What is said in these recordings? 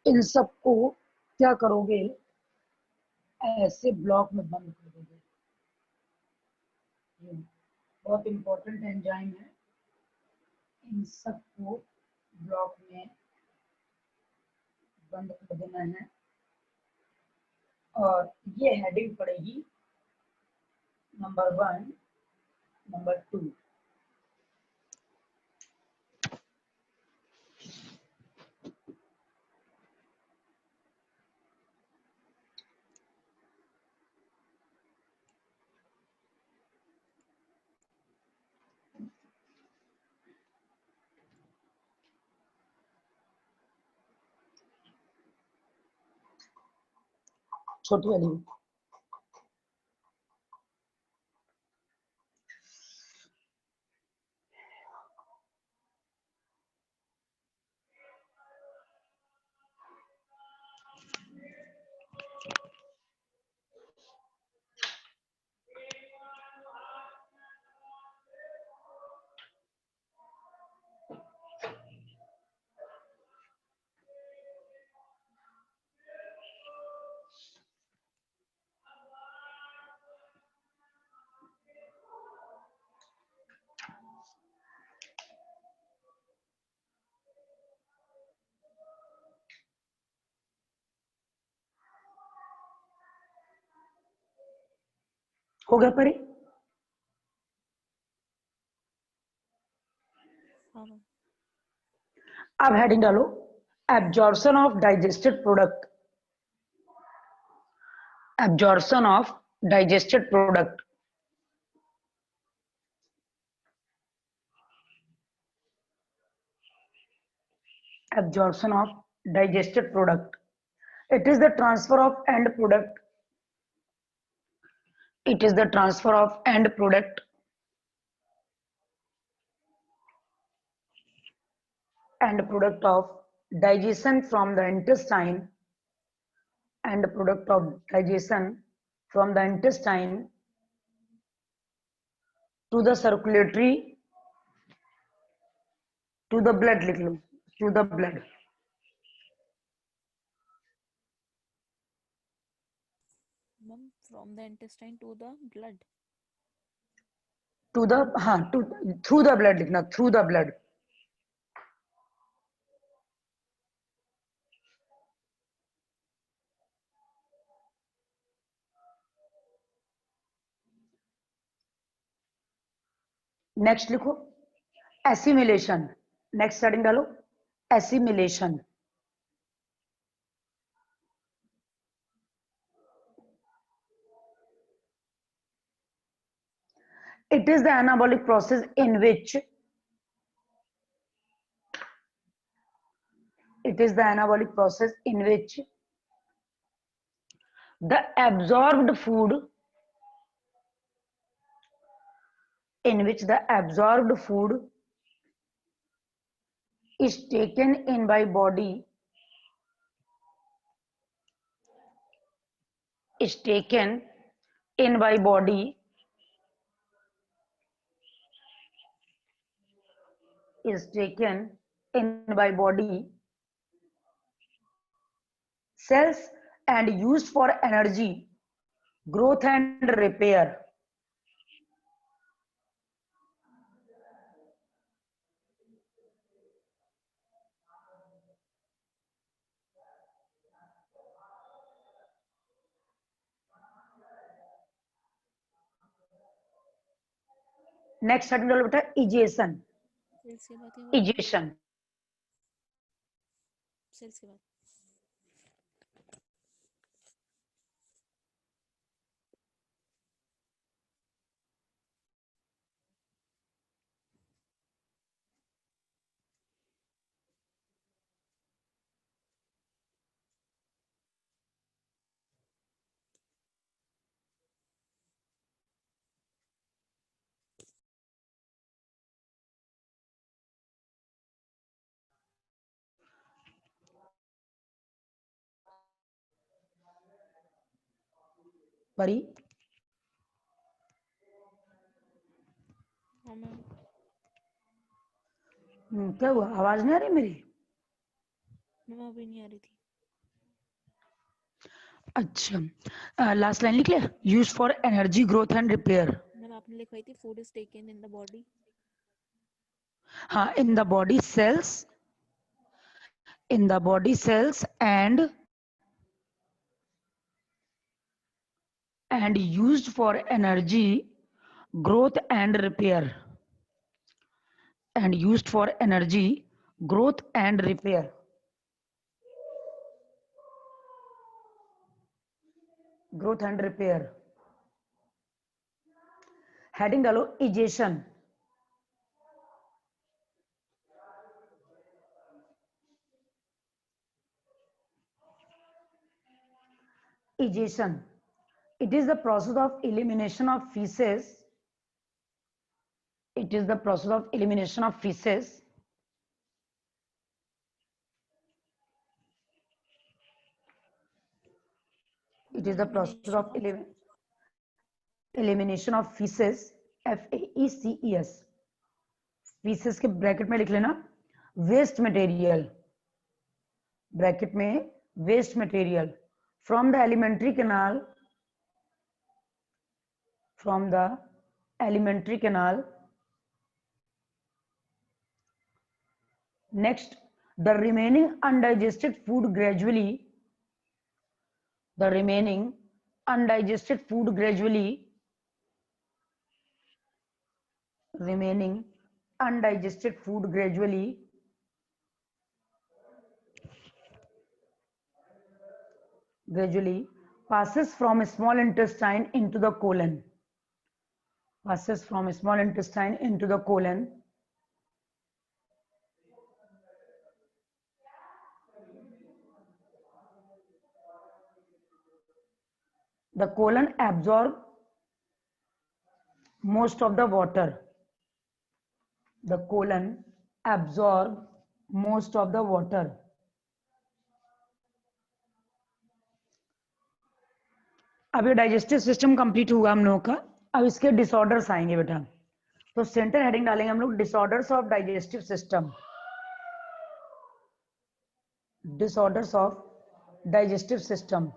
इन सबको क्या करोगे, ऐसे ब्लॉक में बंद कर दोगे। ये बहुत इंपॉर्टेंट एंजाइम है, इन सबको ब्लॉक में बंद कर देना है। और ये हेडिंग पड़ेगी नंबर 1, नंबर 2। छोटी वाली हो गया परी? अब हेडिंग डालो, absorption of digested product. Absorption of digested product. Absorption of digested product. It is the transfer of end product. It is the transfer of end product. End product of digestion from the intestine. End product of digestion from the intestine to the circulatory, to the blood, लिख लो, to the blood. From the intestine to the blood. To the, हाँ, to through the blood लिखना, through the blood. Next लिखो assimilation. Next heading डालो assimilation. It is the anabolic process in which the absorbed food is taken in by body cells and used for energy, growth and repair. Next heading डालो बेटा egestion. Egestion sales के बाद परी क्या हुआ, आवाज नहीं आ रही मेरी? मैम अभी नहीं आ रही थी। अच्छा, लास्ट लाइन लिख ले, use for energy growth and repair. Ma'am आपने लिखवाई थी food is taken in the body. हाँ, in the body cells, in the body cells and used for energy growth and repair, and used for energy growth and repair. Growth and repair. Heading डालो egestion. Egestion. It is the process of elimination of feces. It is the process of elimination of feces it is the process of elimination of feces, FAECES. feces के bracket में लिख लेना waste material, bracket में waste material from the alimentary canal, from the alimentary canal. Next, the remaining undigested food gradually, the remaining undigested food gradually, remaining undigested food gradually passes from small intestine into the colon, passes from small intestine into the colon. The colon absorbs most of the water. The colon absorbs most of the water. अब ये digestive system complete हुआ हम लोगों का. अब इसके disorders आएंगे बेटा. तो सेंटर हेडिंग डालेंगे हम लोग disorders of digestive system. Disorders of digestive system.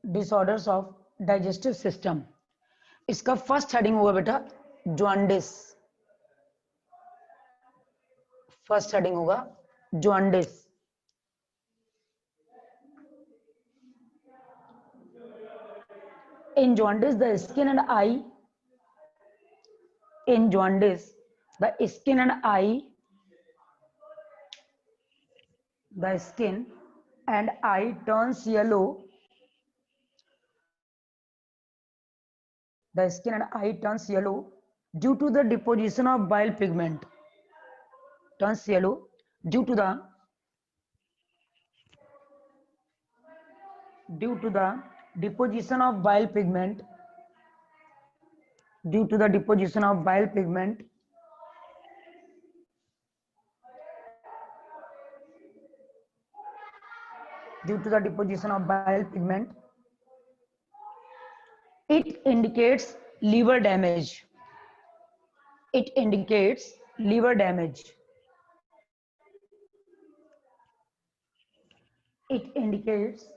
Disorders of digestive system. इसका फर्स्ट हेडिंग होगा बेटा जॉन्डिस. फर्स्ट हेडिंग होगा jaundice. In jaundice, the skin and eye. In jaundice, the skin and eye. The skin and eye turns yellow. The skin and eye turns yellow due to the deposition of bile pigment. Turns yellow due to the deposition of bile pigment. Due to the deposition of bile pigment. Due to the deposition of bile pigment. It indicates liver damage. It indicates liver damage. It indicates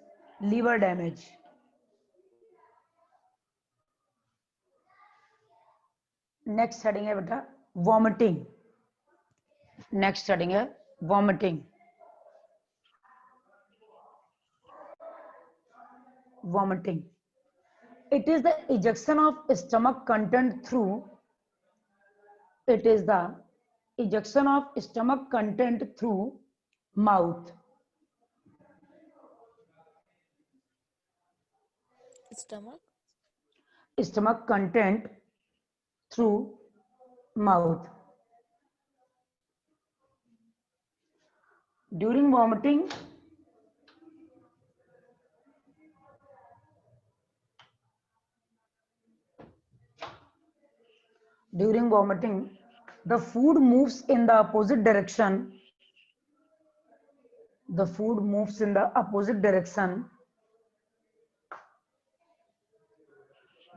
liver damage. Next heading है बेटा vomiting. Next heading है vomiting. Vomiting. It is the ejection of stomach content through. It is the ejection of stomach content through mouth. Stomach. Stomach content through mouth. During vomiting, the food moves in the opposite direction. The food moves in the opposite direction.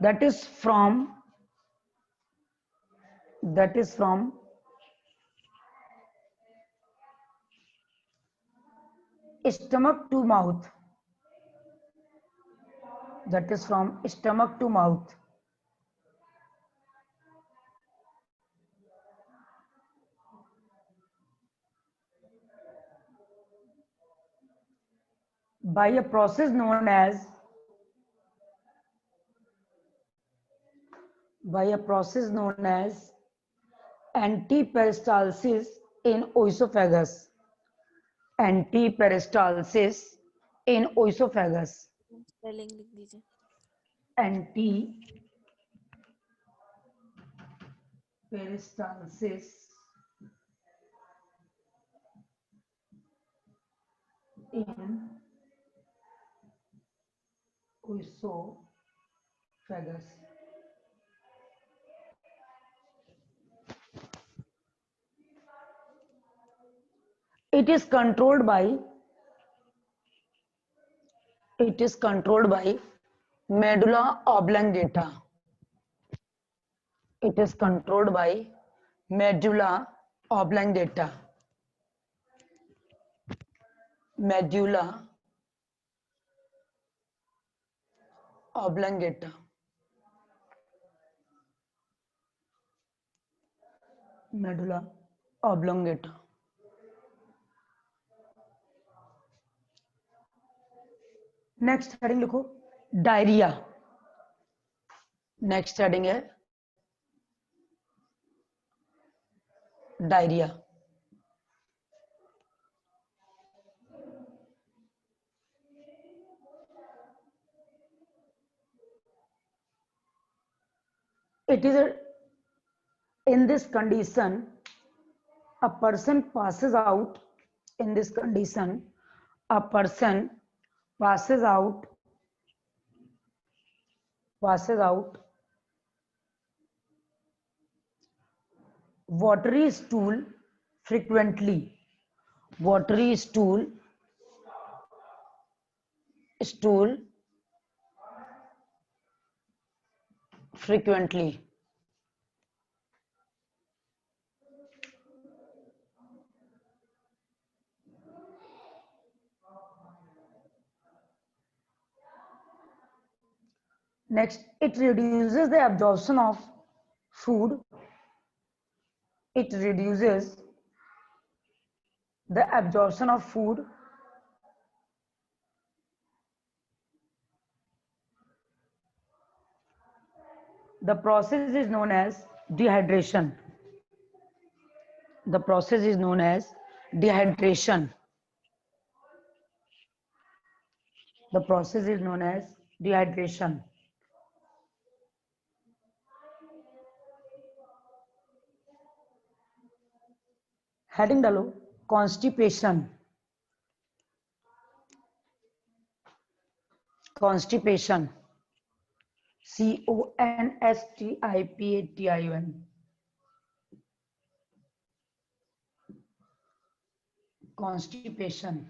That is from stomach to mouth. That is from stomach to mouth. By a process known as antiperistalsis in oesophagus. Antiperistalsis in oesophagus. Spelling लिख दीजिए. Antiperistalsis in oesophagus. It is controlled by medulla oblongata. It is controlled by medulla oblongata. Medulla oblongata. Medulla oblongata. Next heading लिखो diarrhoea. Next heading है diarrhoea. It is in this condition a person passes out. In this condition a person passes out watery stool frequently. Watery stool frequently. Next, it reduces the absorption of food. It reduces the absorption of food. The process is known as dehydration. The process is known as dehydration. The process is known as dehydration. Heading डालो constipation. Constipation CONSTIPATION. constipation.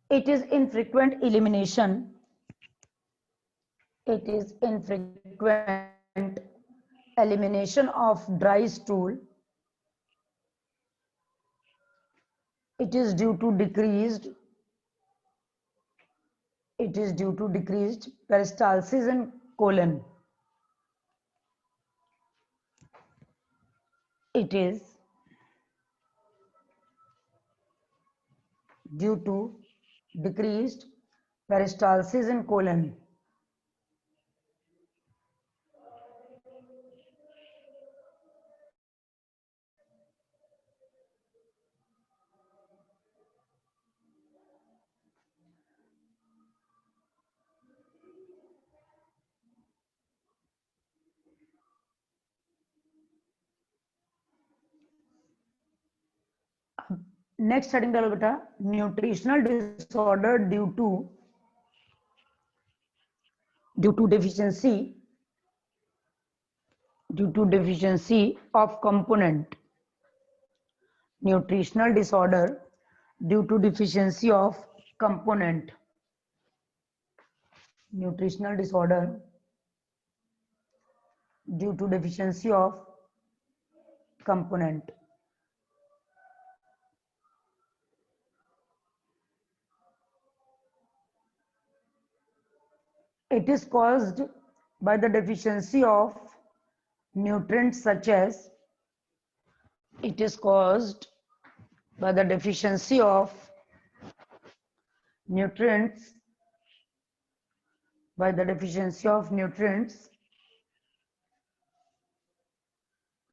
It is infrequent elimination. It is infrequent elimination of dry stool. It is due to decreased peristalsis in colon. It is due to decreased peristalsis in colon. Next heading डालो बेटा nutritional disorder due to deficiency of component. Nutritional disorder due to deficiency of component. Nutritional disorder due to deficiency of component. It is caused by the deficiency of nutrients such as it is caused by the deficiency of nutrients by the deficiency of nutrients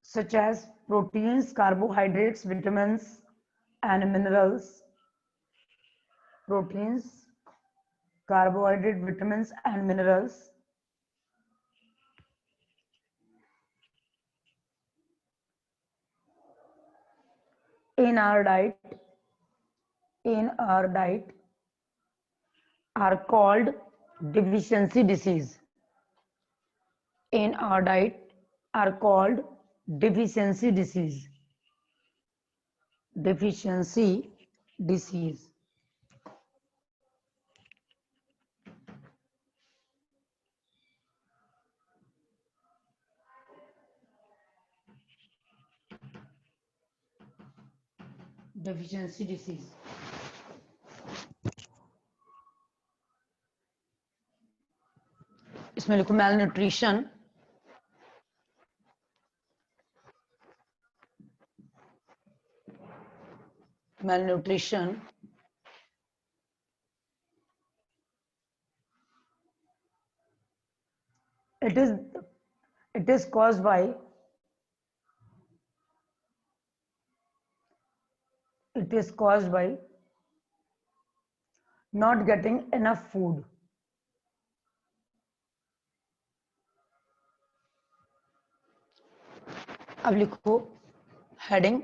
such as proteins, carbohydrates, vitamins and minerals. Proteins, carbohydrate, vitamins and minerals. In our diet are called deficiency disease. In our diet are called deficiency disease. Deficiency disease. Deficiency disease. इसमें लिखो malnutrition. Malnutrition it is caused by not getting enough food. अब लिखो heading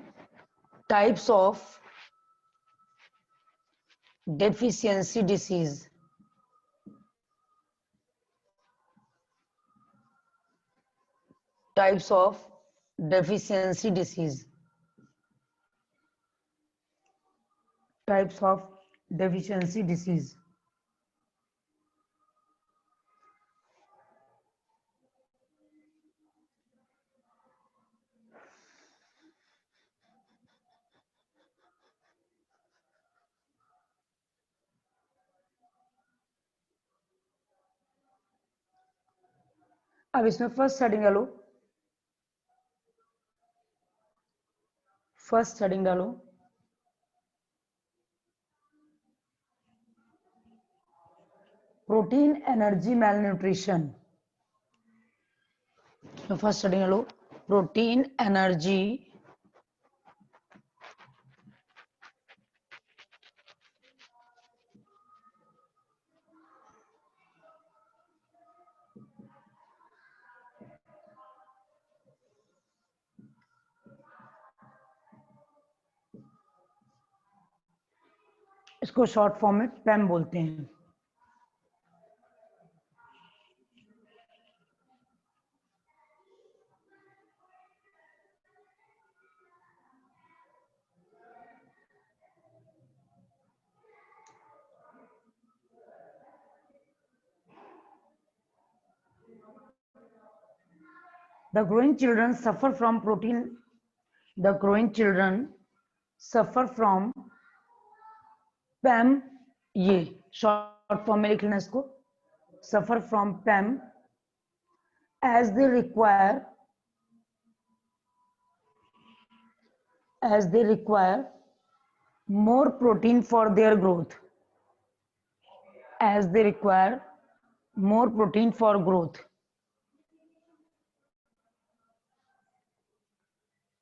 types of deficiency disease. Types of deficiency disease. Types of deficiency disease. अब इसमें first heading डालो. First heading डालो. Protein energy malnutrition. First heading डालो. Protein energy इसको short form में पैम बोलते हैं. The growing children suffer from protein. The growing children suffer from PAM. ये शॉर्ट फॉर्म में लिख लेना इसको. Suffer from PAM as they require more protein for their growth. As they require more protein for growth.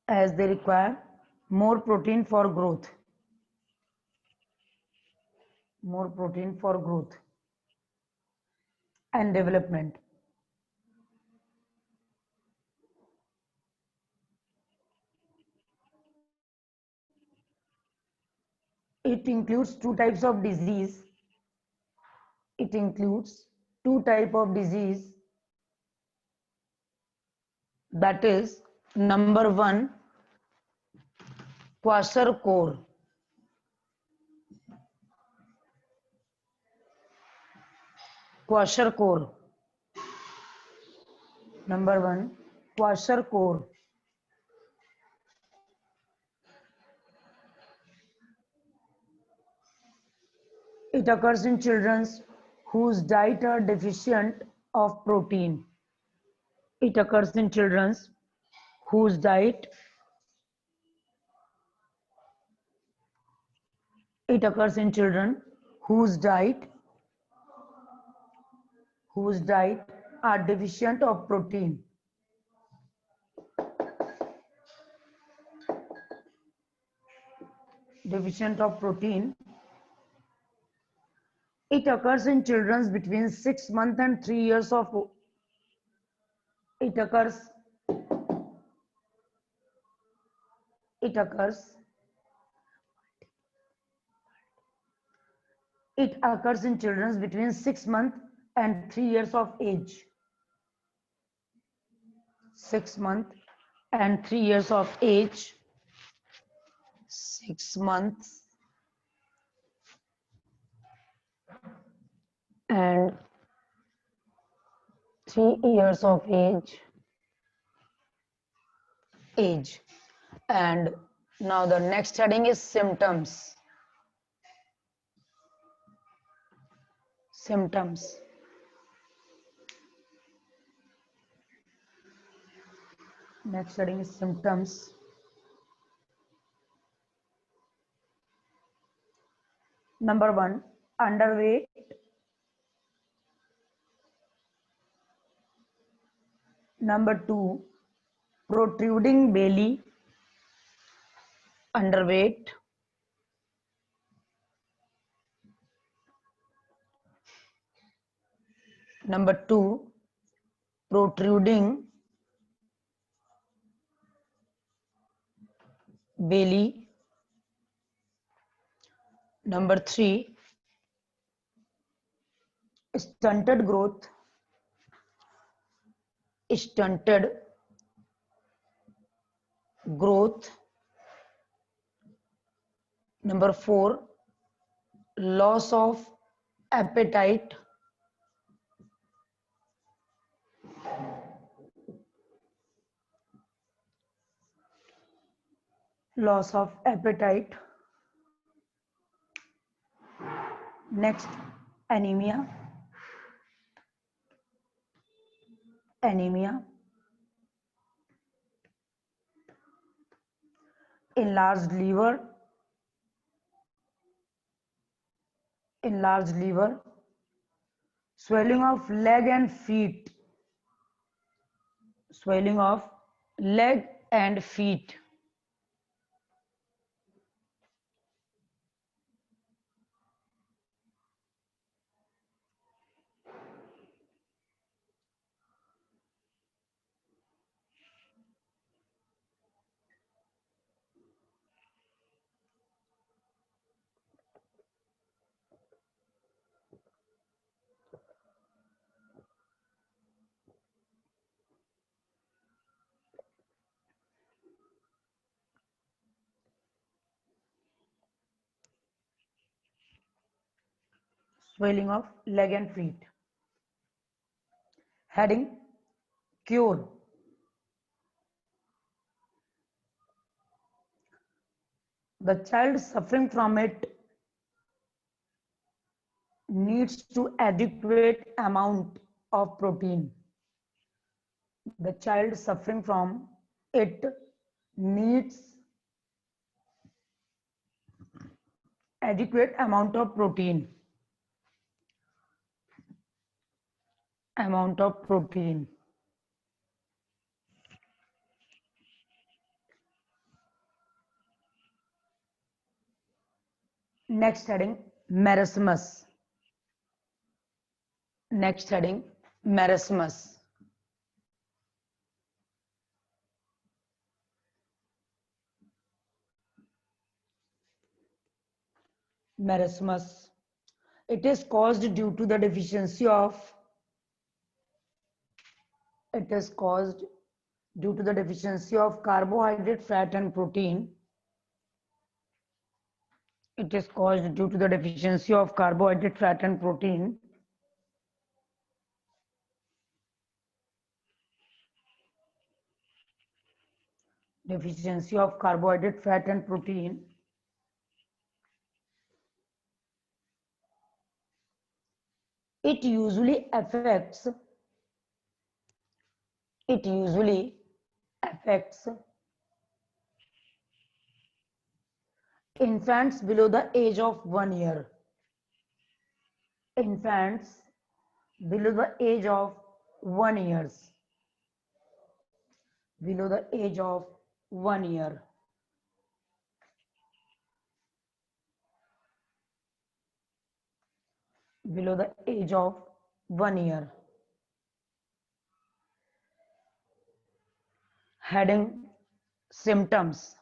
As they require more protein for growth. More protein for growth and development. It includes two types of disease. It includes two types of disease. That is, number one, kwashiorkor. Kwashiorkor. Number one, kwashiorkor. It occurs in children whose diet are deficient of protein. It occurs in children whose diet it occurs in children whose diet are deficient of protein. Deficient of protein. It occurs in children between 6 months and 3 years of it occurs it occurs it occurs in children between 6 months and 3 years of age. 6 months and 3 years of age. 6 months and 3 years of age. And now the next heading is symptoms. Next heading is symptoms. Number 1, underweight. Number 2, protruding belly, underweight. Number 2, protruding belly. Number 3, stunted growth. Number 4, loss of appetite. Next, anemia. Enlarged liver, swelling of leg and feet. Swelling of leg and feet. Heading, cure. The child suffering from it needs to adequate amount of protein. The child suffering from it needs adequate amount of protein. Next heading, marasmus. Marasmus. It is caused due to the deficiency of carbohydrate, fat and protein. It is caused due to the deficiency of carbohydrate, fat and protein. Deficiency of carbohydrate, fat and protein. it usually affects infants below the age of 1 year. Infants below the age of 1 years. Below the age of 1 year. Below the age of 1 year. Heading symptoms.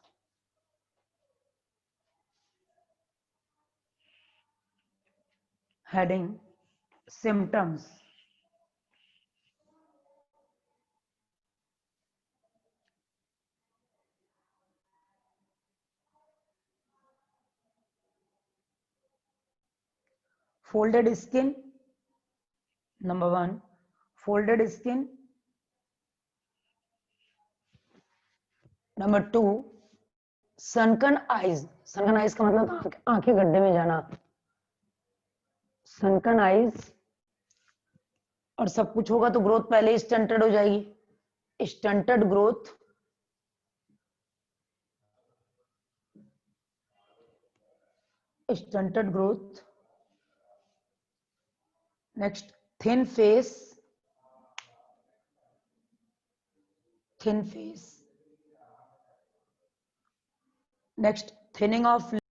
Heading symptoms. Folded skin. Number 1, folded skin. Number 2, sunken eyes. sunken eyes का मतलब आंखें गड्ढे में जाना. sunken eyes. और सब कुछ होगा तो ग्रोथ पहले ही स्टंटेड हो जाएगी. Stunted growth. Stunted growth. Next, thin face. Thin face. Next, thinning of